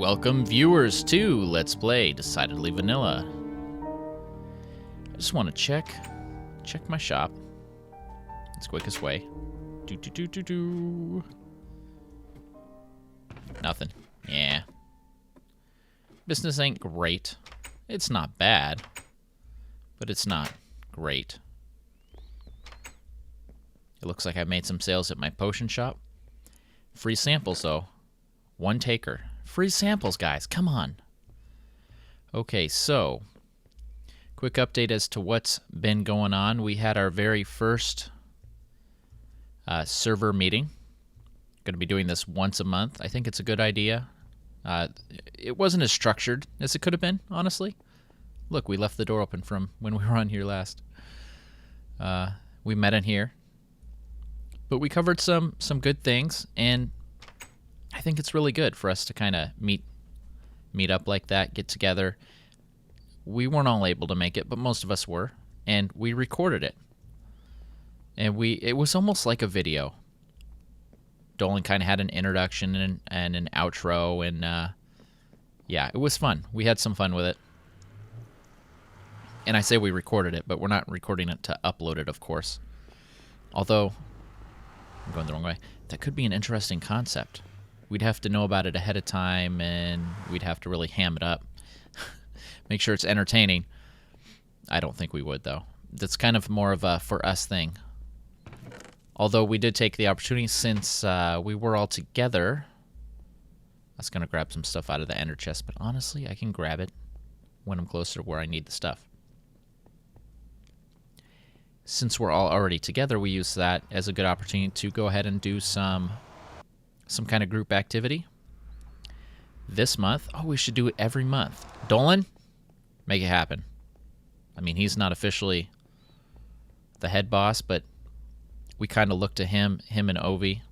Welcome viewers to Let's Play Decidedly Vanilla. I just want to check my shop. It's the quickest way. Nothing. Yeah. Business ain't great. It's not bad, but it's not great. It looks like I made some sales at my potion shop. Free samples though. One taker. Free samples, guys. Come on. Okay, so quick update as to what's been going on. We had our very first server meeting. Going to be doing this once a month. I think it's a good idea. It wasn't as structured as it could have been, honestly. Look, we left the door open from when we were on here last. We met in here. But we covered some good things, and I think it's really good for us to kind of meet up like that, get together. We weren't all able to make it, but most of us were, and we recorded it. And it was almost like a video. Dolan kind of had an introduction and an outro, and yeah, it was fun. We had some fun with it. And I say we recorded it, but we're not recording it to upload it, of course. Although, I'm going the wrong way. That could be an interesting concept. We'd have to know about it ahead of time, and we'd have to really ham it up. Make sure it's entertaining. I don't think we would, though. That's kind of more of a for us thing. Although we did take the opportunity, since we were all together. I was going to grab some stuff out of the ender chest, but honestly, I can grab it when I'm closer to where I need the stuff. Since we're all already together, we use that as a good opportunity to go ahead and do some kind of group activity. This month, oh, we should do it every month. Dolan, make it happen. I mean, he's not officially the head boss, but we kind of look to him and Ovi.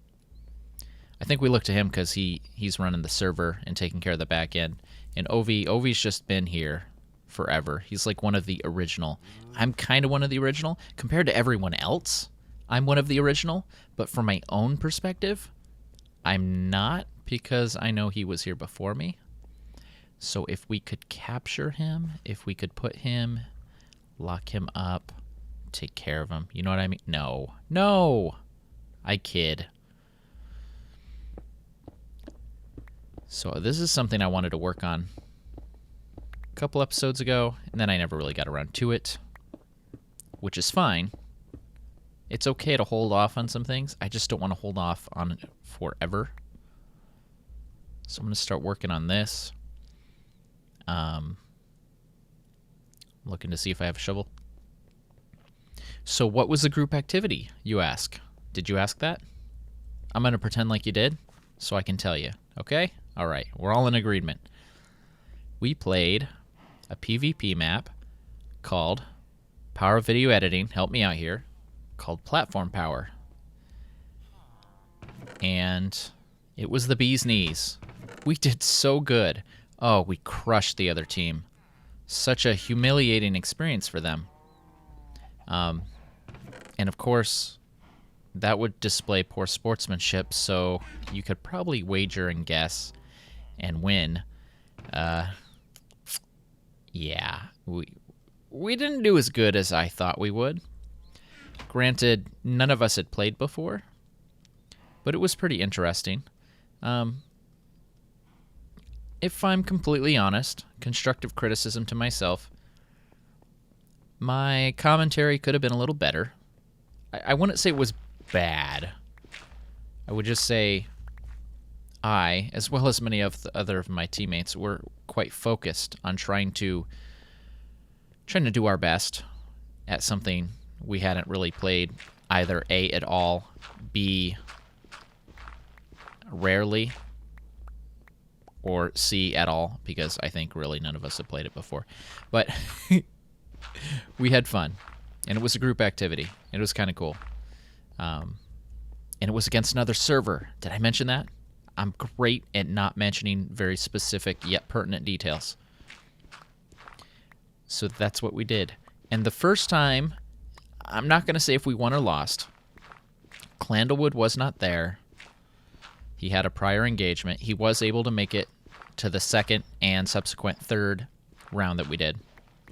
I think we look to him because he's running the server and taking care of the back end. And Ovi's just been here forever. He's like one of the original. I'm kind of one of the original. Compared to everyone else, I'm one of the original. But from my own perspective, I'm not, because I know he was here before me. So if we could capture him, if we could put him, lock him up, take care of him, you know what I mean? No, I kid. So this is something I wanted to work on a couple episodes ago, and then I never really got around to it, which is fine. It's okay to hold off on some things. I just don't want to hold off on it forever. So I'm going to start working on this. I'm looking to see if I have a shovel. So what was the group activity, you ask? Did you ask that? I'm going to pretend like you did, so I can tell you. Okay? All right. We're all in agreement. We played a PvP map called Power of Video Editing. Help me out here. Called Platform Power. And it was the bee's knees. We did so good. Oh, we crushed the other team. Such a humiliating experience for them. And of course, that would display poor sportsmanship, so you could probably wager and guess and win. Yeah, we didn't do as good as I thought we would. Granted, none of us had played before, but it was pretty interesting. If I'm completely honest, constructive criticism to myself, my commentary could have been a little better. I wouldn't say it was bad. I would just say I, as well as many of the other of my teammates, were quite focused on trying to do our best at something we hadn't really played, either A, at all, B, rarely, or C, at all, because I think really none of us have played it before. But we had fun, and it was a group activity. It was kind of cool. And it was against another server. Did I mention that? I'm great at not mentioning very specific yet pertinent details. So that's what we did. And the first time, I'm not going to say if we won or lost. Clandlewood was not there. He had a prior engagement. He was able to make it to the second and subsequent third round that we did,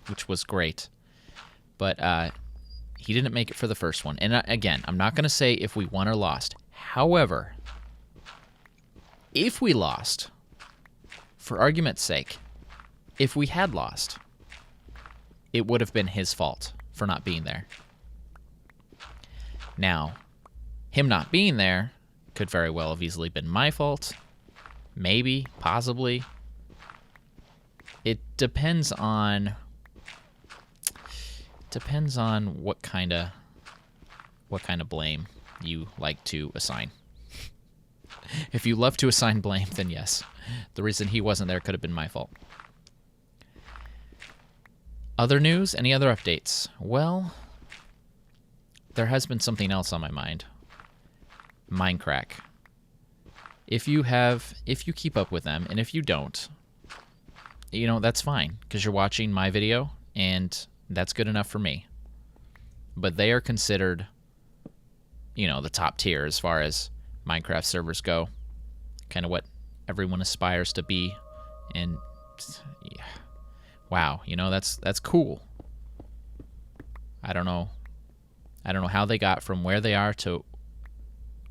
which was great. But he didn't make it for the first one. And again, I'm not going to say if we won or lost. However, if we lost, for argument's sake, if we had lost, it would have been his fault for not being there. Now, him not being there could very well have easily been my fault. Maybe, possibly. It depends on what kind of blame you like to assign. If you love to assign blame, then yes. The reason he wasn't there could have been my fault. Other news? Any other updates? Well, there has been something else on my mind. Minecraft. If you keep up with them, and if you don't, you know, that's fine, because you're watching my video, and that's good enough for me. But they are considered, you know, the top tier as far as Minecraft servers go. Kind of what everyone aspires to be. And yeah, wow, you know, that's cool. I don't know how they got from where they are to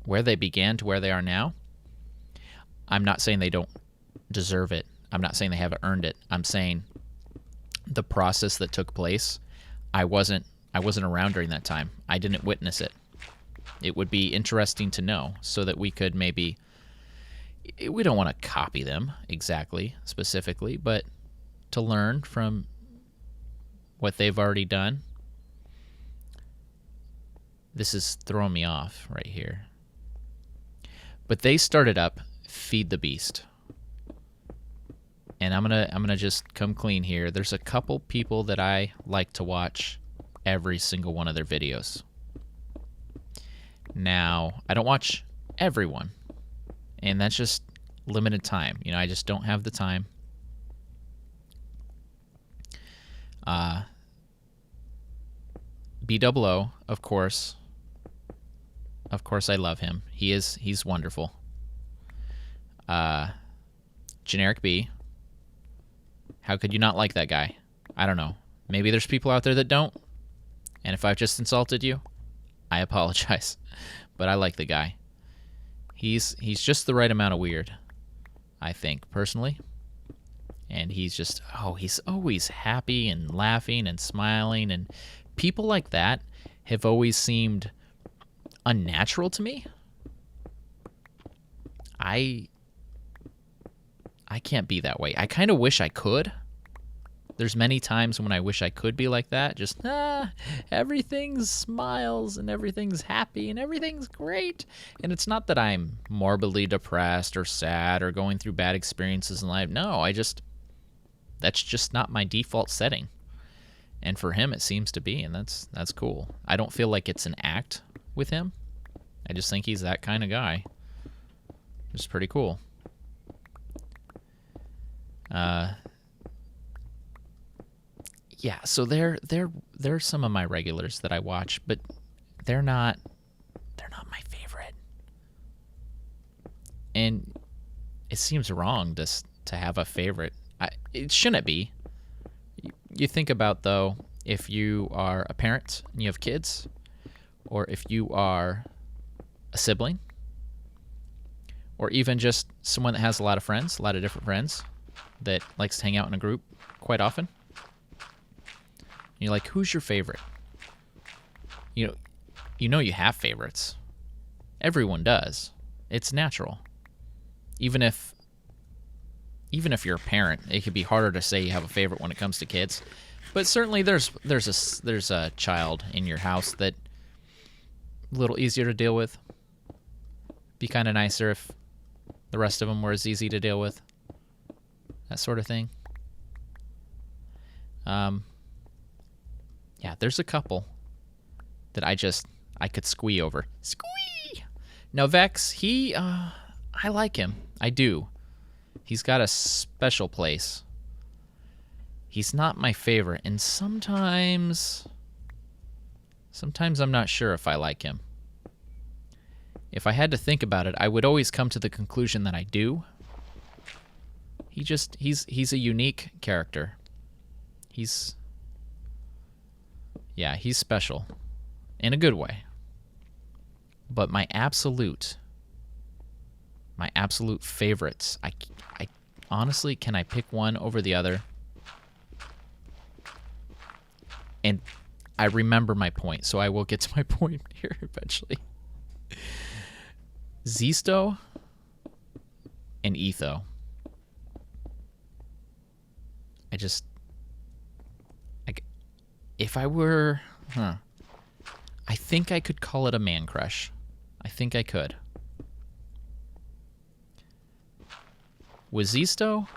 where they began to where they are now. I'm not saying they don't deserve it. I'm not saying they haven't earned it. I'm saying the process that took place, I wasn't around during that time. I didn't witness it. It would be interesting to know so that we could maybe, we don't want to copy them exactly, specifically, but to learn from what they've already done. This is throwing me off right here. But they started up Feed the Beast. And I'm gonna just come clean here. There's a couple people that I like to watch every single one of their videos. Now, I don't watch everyone, and that's just limited time. You know, I just don't have the time. BOO, of course. Of course, I love him. He's wonderful. Generic B. How could you not like that guy? I don't know. Maybe there's people out there that don't. And if I've just insulted you, I apologize. But I like the guy. He's just the right amount of weird, I think, personally. And he's just, he's always happy and laughing and smiling. And people like that have always seemed unnatural to me. I can't be that way. I kind of wish I could. There's many times when I wish I could be like that. Just, everything's smiles and everything's happy and everything's great. And it's not that I'm morbidly depressed or sad or going through bad experiences in life. No, that's just not my default setting. And for him, it seems to be, and that's cool. I don't feel like it's an act with him. I just think he's that kind of guy. It's pretty cool. Yeah, so they're some of my regulars that I watch, but they're not my favorite. And it seems wrong to have a favorite. It shouldn't be. You think about, though, if you are a parent and you have kids, or if you are a sibling, or even just someone that has a lot of friends, a lot of different friends, that likes to hang out in a group quite often. You're like, who's your favorite? You know you have favorites. Everyone does. It's natural. Even if you're a parent, it could be harder to say you have a favorite when it comes to kids. But certainly there's a child in your house that a little easier to deal with. Be kind of nicer if the rest of them were as easy to deal with. That sort of thing. Yeah, there's a couple that I could squee over. Squee! Now, Vex, I like him. I do. He's got a special place. He's not my favorite, and sometimes I'm not sure if I like him. If I had to think about it, I would always come to the conclusion that I do. he's a unique character. He's special in a good way. But my absolute favorites, I honestly, can I pick one over the other? And I remember my point, so I will get to my point here eventually. Zisto and Etho. If I were, I think I could call it a man crush. I think I could. With Zisto,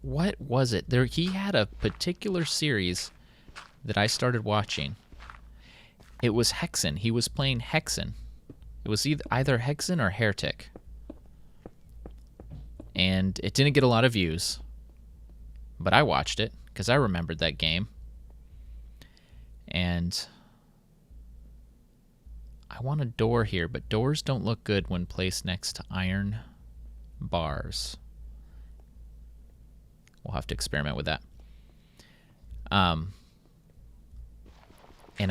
what was it? He had a particular series that I started watching. It was Hexen. He was playing Hexen. It was either Hexen or Heretic. And it didn't get a lot of views. But I watched it because I remembered that game. And I want a door here, but doors don't look good when placed next to iron bars. We'll have to experiment with that. And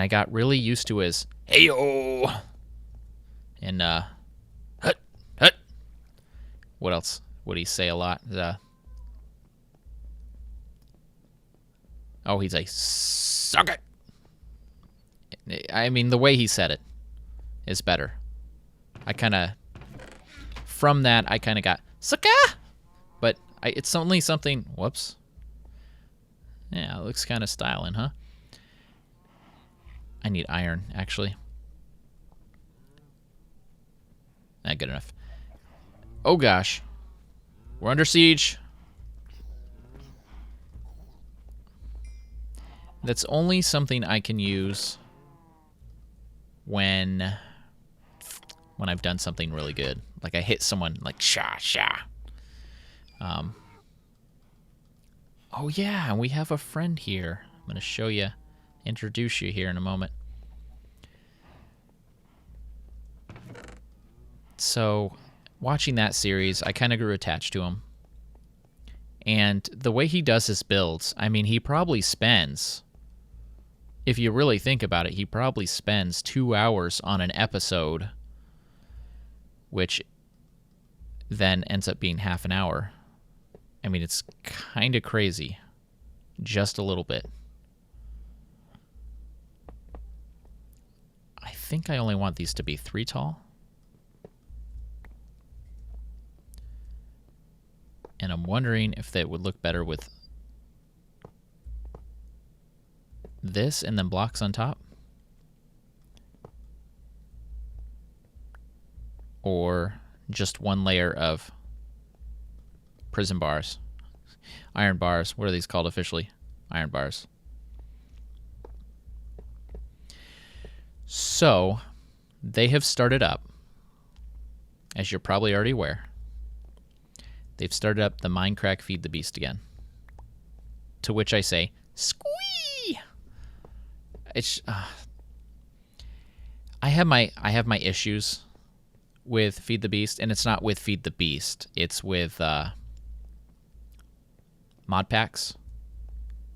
I got really used to his "Heyo" and hut hut. What else would he say a lot? He's like, "Suck it." I mean, the way he said it is better. From that, I kind of got "sucka," but it's only something. Whoops. Yeah, it looks kind of styling, huh? I need iron, actually. Not good enough. Oh gosh, we're under siege. That's only something I can use when I've done something really good. Like I hit someone like sha. Oh yeah, and we have a friend here. I'm going to show you, introduce you here in a moment. So, watching that series, I kind of grew attached to him. And the way he does his builds, I mean, he probably spends, if you really think about it, he probably spends 2 hours on an episode, which then ends up being half an hour. I mean, it's kind of crazy. Just a little bit. I think I only want these to be 3 tall. And I'm wondering if that would look better with this and then blocks on top. Or just one layer of prison bars. Iron bars. What are these called officially? Iron bars. So, they have started up, as you're probably already aware. They've started up the Minecraft Feed the Beast again. To which I say, squee! It's I have my issues with Feed the Beast, and it's not with Feed the Beast. It's with mod packs,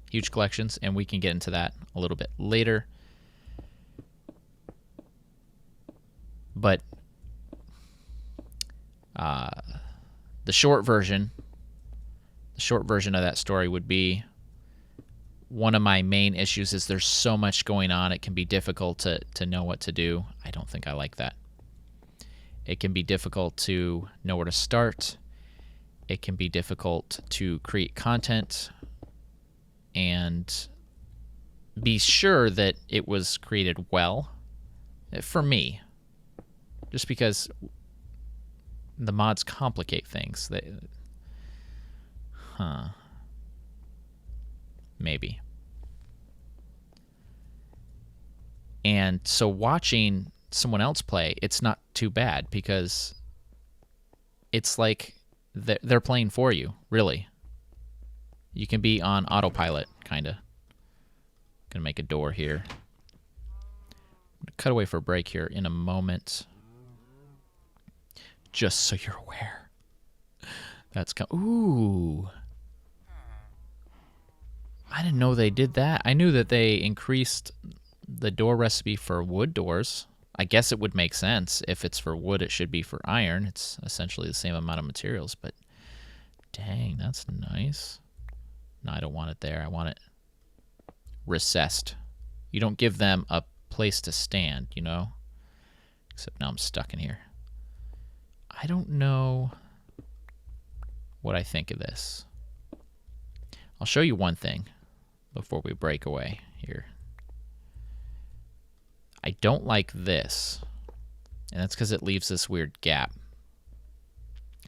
huge collections, and we can get into that a little bit later. But the short version of that story would be, one of my main issues is there's so much going on, it can be difficult to know what to do. I don't think I like that. It can be difficult to know where to start. It can be difficult to create content and be sure that it was created well. For me, just because the mods complicate things. Maybe. And so watching someone else play, it's not too bad because it's like they're playing for you, really. You can be on autopilot, kind of. Gonna make a door here. I'm gonna cut away for a break here in a moment. Just so you're aware. That's ooh. I didn't know they did that. I knew that they increased the door recipe for wood doors. I guess it would make sense. If it's for wood, it should be for iron. It's essentially the same amount of materials, but dang, that's nice. No, I don't want it there. I want it recessed. You don't give them a place to stand, you know? Except now I'm stuck in here. I don't know what I think of this. I'll show you one thing before we break away here. I don't like this, and that's because it leaves this weird gap.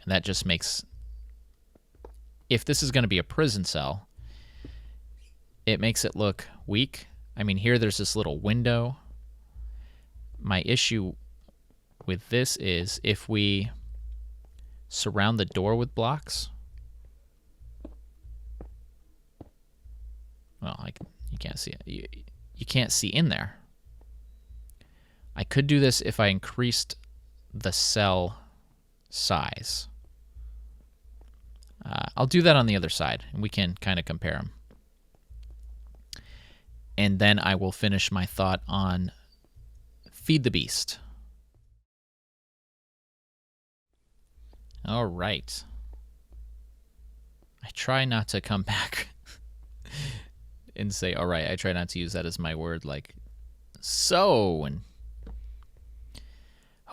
And that just makes... If this is going to be a prison cell, it makes it look weak. I mean, here there's this little window. My issue with this is if we surround the door with blocks... Well, you can't see it. You can't see in there. I could do this if I increased the cell size. I'll do that on the other side, and we can kind of compare them. And then I will finish my thought on Feed the Beast. All right. I try not to come back and say, all right, I try not to use that as my word, like, so, and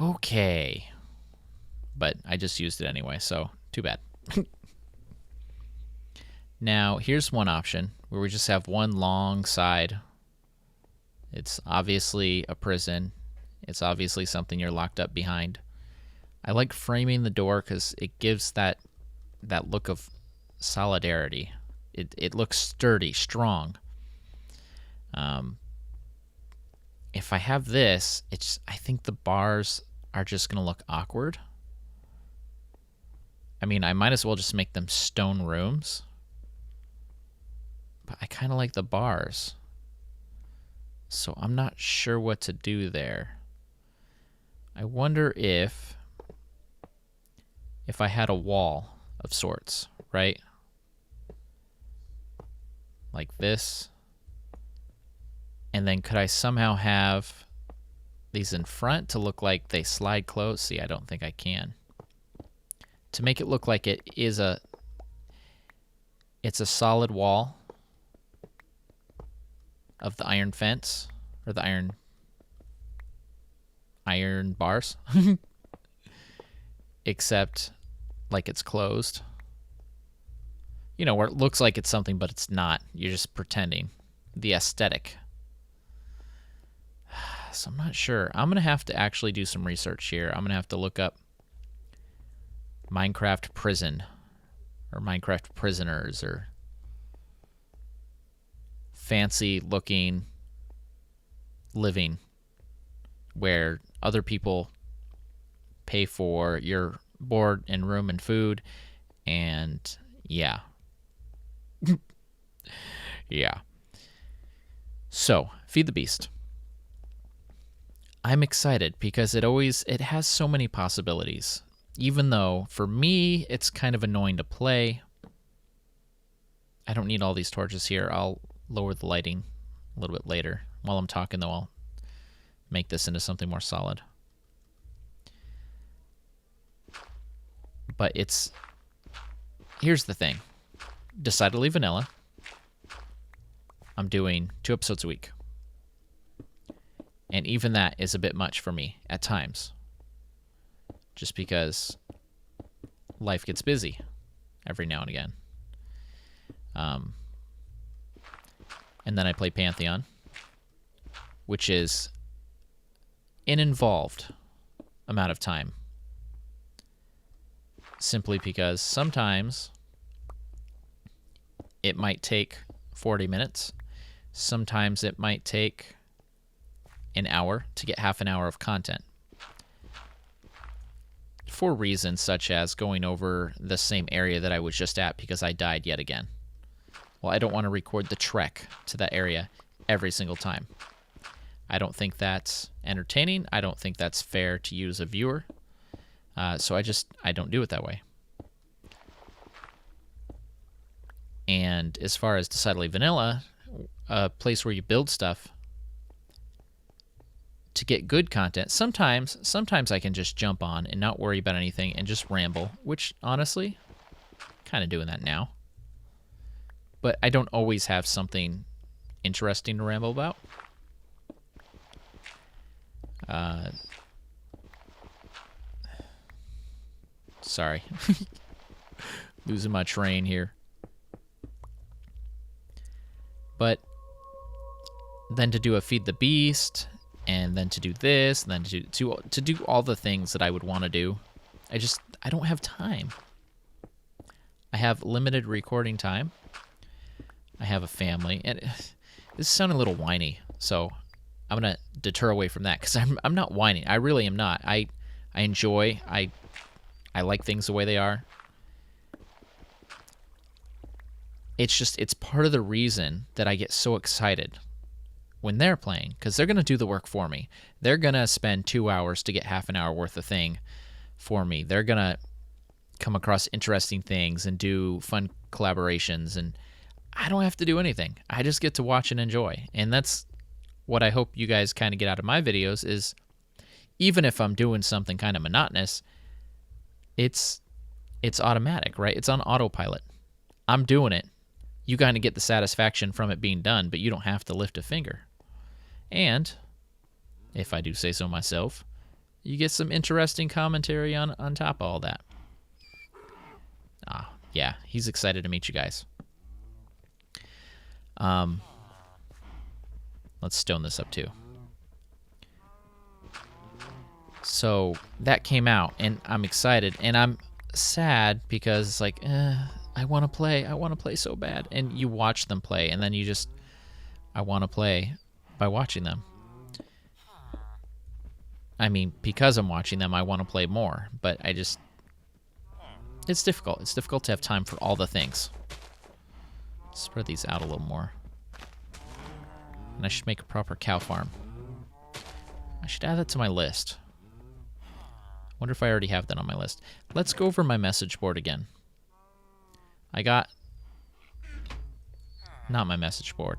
okay. But I just used it anyway, so too bad. Now, here's one option where we just have one long side. It's obviously a prison. It's obviously something you're locked up behind. I like framing the door because it gives that look of solidarity. It looks sturdy, strong. If I have this, I think the bars are just going to look awkward. I mean, I might as well just make them stone rooms. But I kind of like the bars. So I'm not sure what to do there. I wonder if I had a wall of sorts, right? Like this. And then could I somehow have these in front to look like they slide closed? See, I don't think I can. To make it look like it's a solid wall of the iron fence, or the iron bars, except like it's closed. You know, where it looks like it's something, but it's not. You're just pretending. The aesthetic. So I'm not sure. I'm going to have to actually do some research here. I'm going to have to look up Minecraft prison, or Minecraft prisoners, or fancy looking living where other people pay for your board and room and food, and yeah. Yeah. So, Feed the Beast. I'm excited because it has so many possibilities. Even though, for me, it's kind of annoying to play. I don't need all these torches here. I'll lower the lighting a little bit later. While I'm talking, though, I'll make this into something more solid. But here's the thing. Decidedly vanilla. I'm doing 2 episodes a week. And even that is a bit much for me at times. Just because life gets busy every now and again. And then I play Pantheon, which is an involved amount of time. Simply because sometimes it might take 40 minutes. Sometimes it might take an hour to get half an hour of content. For reasons such as going over the same area that I was just at because I died yet again. Well, I don't want to record the trek to that area every single time. I don't think that's entertaining. I don't think that's fair to you as a viewer. So I don't do it that way. And as far as decidedly vanilla, a place where you build stuff to get good content, sometimes I can just jump on and not worry about anything and just ramble, which honestly, kind of doing that now. But I don't always have something interesting to ramble about. Sorry. Losing my train here. But then to do a feed the beast, and then to do this, and then to do all the things that I would want to do, I don't have time. I have limited recording time. I have a family, and this is sounding a little whiny, so I'm gonna deter away from that because I'm not whining. I really am not. I enjoy. I like things the way they are. It's part of the reason that I get so excited when they're playing, because they're gonna do the work for me. They're gonna spend 2 hours to get half an hour worth of thing for me. They're gonna come across interesting things and do fun collaborations, and I don't have to do anything. I just get to watch and enjoy. And that's what I hope you guys kind of get out of my videos is, even if I'm doing something kind of monotonous, it's automatic, right? It's on autopilot. I'm doing it. You kind of get the satisfaction from it being done, but you don't have to lift a finger. And, if I do say so myself, you get some interesting commentary on top of all that. Yeah, he's excited to meet you guys. Let's stone this up too. So that came out, and I'm excited, and I'm sad because it's like, I want to play so bad. And you watch them play, and then I want to play by watching them. I mean, because I'm watching them, I want to play more, but it's difficult. It's difficult to have time for all the things. Spread these out a little more. And I should make a proper cow farm. I should add that to my list. Wonder if I already have that on my list. Let's go over my message board again. Not my message board.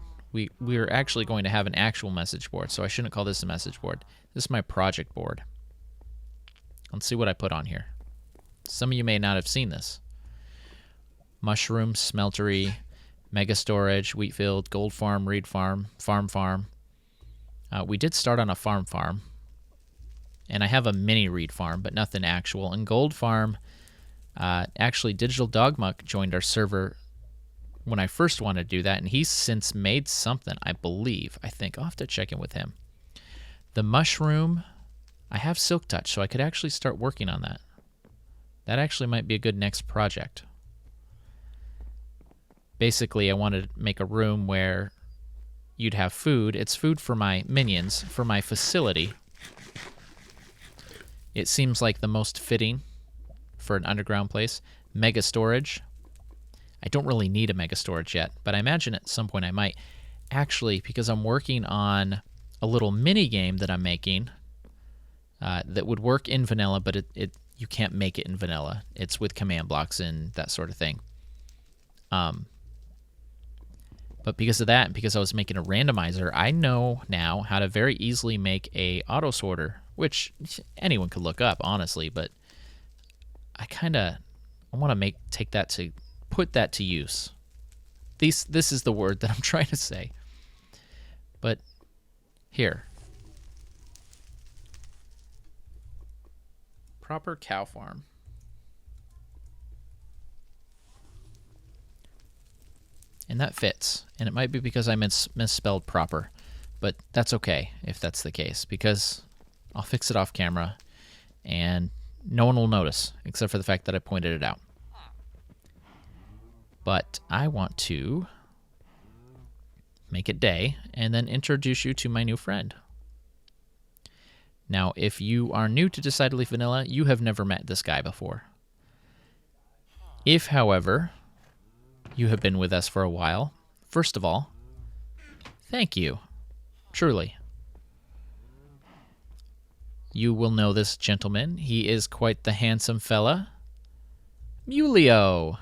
We're actually going to have an actual message board, so I shouldn't call this a message board. This is my project board. Let's see what I put on here. Some of you may not have seen this. Mushroom, smeltery, mega storage, wheat field, gold farm, reed farm, farm. We did start on a farm. And I have a mini reed farm, but nothing actual. And gold farm, actually Digital Dogmuck joined our server when I first wanted to do that, and he's since made something, I think. I'll have to check in with him. The mushroom, I have Silk Touch, so I could actually start working on that. That actually might be a good next project. Basically, I wanted to make a room where you'd have food. It's food for my minions, for my facility. It seems like the most fitting for an underground place. Mega storage. I don't really need a mega storage yet, but I imagine at some point I might. Actually, because I'm working on a little mini game that I'm making that would work in vanilla, but you can't make it in vanilla. It's with command blocks and that sort of thing. But because of that, and because I was making a randomizer, I know now how to very easily make a auto sorter, which anyone could look up, honestly. But I want to put that to use. This is the word that I'm trying to say. But here, proper cow farm. And that fits. And it might be because I misspelled proper. But that's okay if that's the case, because I'll fix it off camera and no one will notice, except for the fact that I pointed it out. But I want to make it day and then introduce you to my new friend. Now, if you are new to Decidedly Vanilla, you have never met this guy before. If, however, you have been with us for a while, first of all, thank you. Truly. You will know this gentleman. He is quite the handsome fella. Mulio.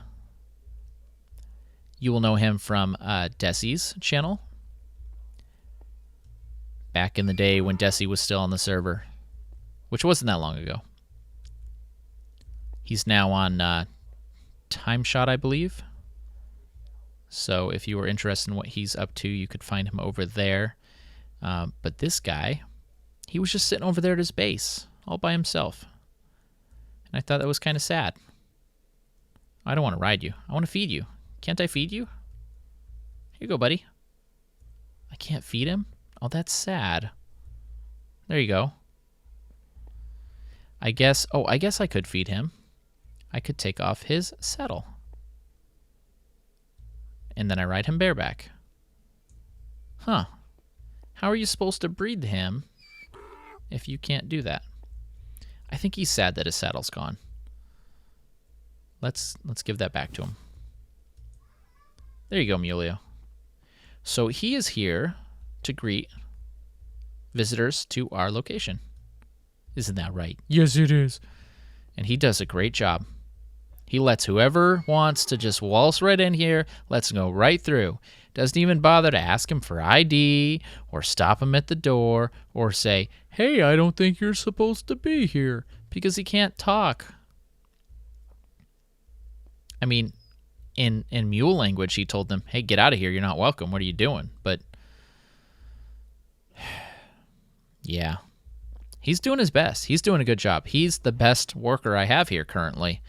You will know him from Desi's channel. Back in the day when Desi was still on the server, which wasn't that long ago. He's now on Time Shot, I believe. So if you were interested in what he's up to, you could find him over there. But this guy, he was just sitting over there at his base, all by himself. And I thought that was kind of sad. I don't want to ride you. I want to feed you. Can't I feed you? Here you go, buddy. I can't feed him? Oh, that's sad. There you go. I guess I could feed him. I could take off his saddle. And then I ride him bareback. Huh. How are you supposed to breed him if you can't do that? I think he's sad that his saddle's gone. Let's give that back to him. There you go, Mulio. So he is here to greet visitors to our location. Isn't that right? Yes, it is. And he does a great job. He lets whoever wants to just waltz right in here, lets him go right through. Doesn't even bother to ask him for ID or stop him at the door or say, hey, I don't think you're supposed to be here, because he can't talk. I mean, in mule language, he told them, hey, get out of here. You're not welcome. What are you doing? But, yeah, he's doing his best. He's doing a good job. He's the best worker I have here currently.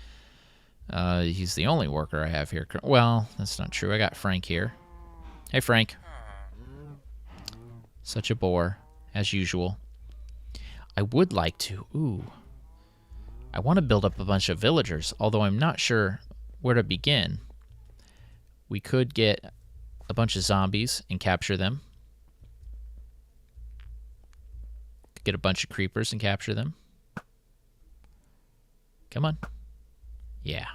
He's the only worker I have here. Well, that's not true. I got Frank here. Hey, Frank. Such a bore, as usual. I would like to. Ooh. I want to build up a bunch of villagers, although I'm not sure where to begin. We could get a bunch of zombies and capture them. Could get a bunch of creepers and capture them. Come on. Yeah.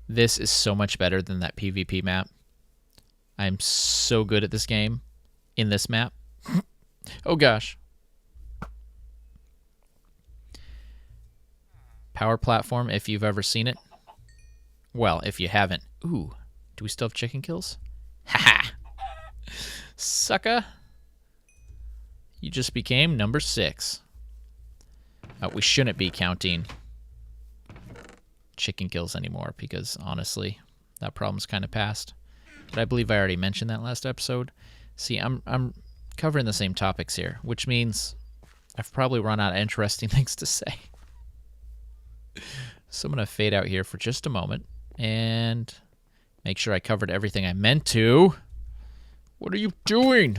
This is so much better than that PvP map. I'm so good at this game in this map. Oh gosh. Power platform, if you've ever seen it. Well, if you haven't. Ooh, do we still have chicken kills? Haha. Sucker. You just became number 6. We shouldn't be counting chicken kills anymore because, honestly, that problem's kind of past. But I believe I already mentioned that last episode. See, I'm covering the same topics here, which means I've probably run out of interesting things to say. So I'm going to fade out here for just a moment and make sure I covered everything I meant to. What are you doing?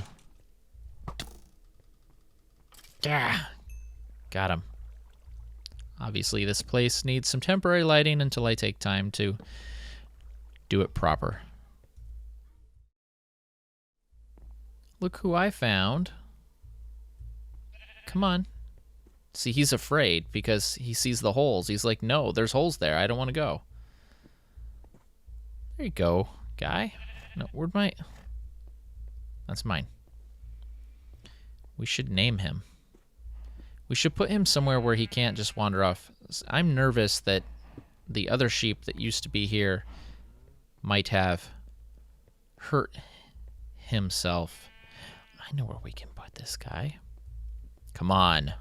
Yeah. Got him. Obviously, this place needs some temporary lighting until I take time to do it proper. Look who I found. Come on. See, he's afraid because he sees the holes. He's like, no, there's holes there. I don't want to go. There you go, guy. No, where'd my... That's mine. We should name him. We should put him somewhere where he can't just wander off. I'm nervous that the other sheep that used to be here might have hurt himself. I know where we can put this guy. Come on.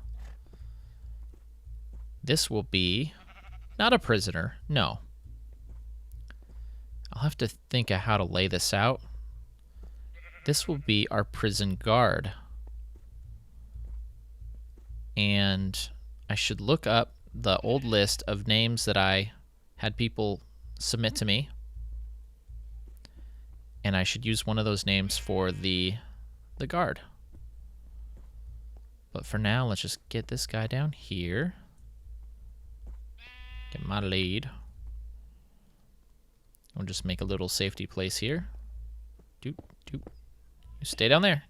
This will be not a prisoner. No. I'll have to think of how to lay this out. This will be our prison guard. And I should look up the old list of names that I had people submit to me. And I should use one of those names for the guard. But for now, let's just get this guy down here. Get my lead. We'll just make a little safety place here. Doop, doop. You stay down there.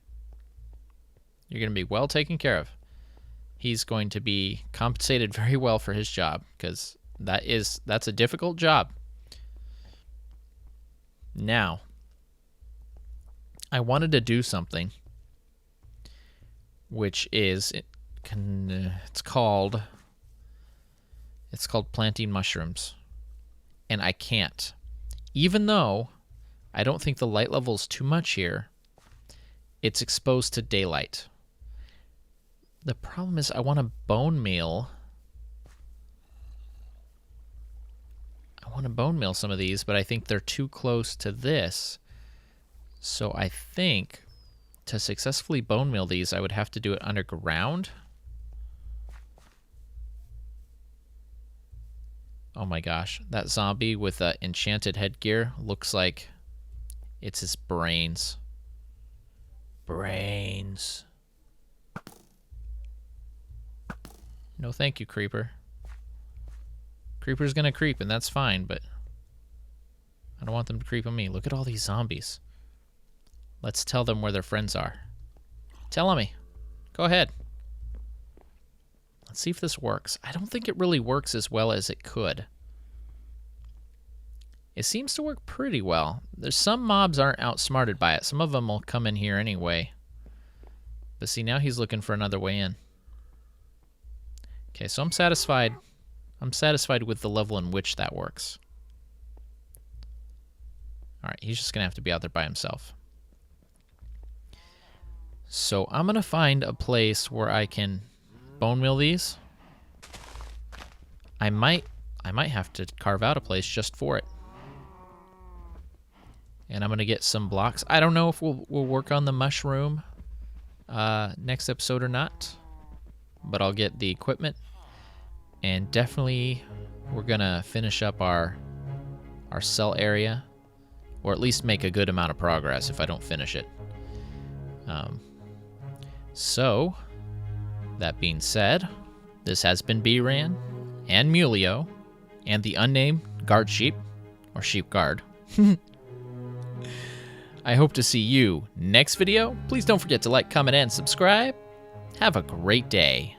You're going to be well taken care of. He's going to be compensated very well for his job, because that's a difficult job. Now, I wanted to do something, which is it's called planting mushrooms, and I can't. even though I don't think the light level is too much here, it's exposed to daylight. The problem is I want to bone meal. I want to bone meal some of these, but I think they're too close to this. So I think to successfully bone meal these, I would have to do it underground. Oh my gosh, that zombie with the enchanted headgear looks like it's his brains. Brains. No thank you, Creeper. Creeper's gonna creep, and that's fine, but I don't want them to creep on me. Look at all these zombies. Let's tell them where their friends are. Tell me. Go ahead. Let's see if this works. I don't think it really works as well as it could. It seems to work pretty well. There's some mobs aren't outsmarted by it. Some of them will come in here anyway. But see, now he's looking for another way in. Okay, so I'm satisfied. I'm satisfied with the level in which that works. All right, he's just going to have to be out there by himself. So I'm going to find a place where I can bone meal these. I might have to carve out a place just for it. And I'm going to get some blocks. I don't know if we'll work on the mushroom next episode or not. But I'll get the equipment. And definitely we're going to finish up our cell area. Or at least make a good amount of progress if I don't finish it. So, that being said, this has been bRanN and Muleo and the unnamed guard sheep, or sheep guard. I hope to see you next video. Please don't forget to like, comment, and subscribe. Have a great day.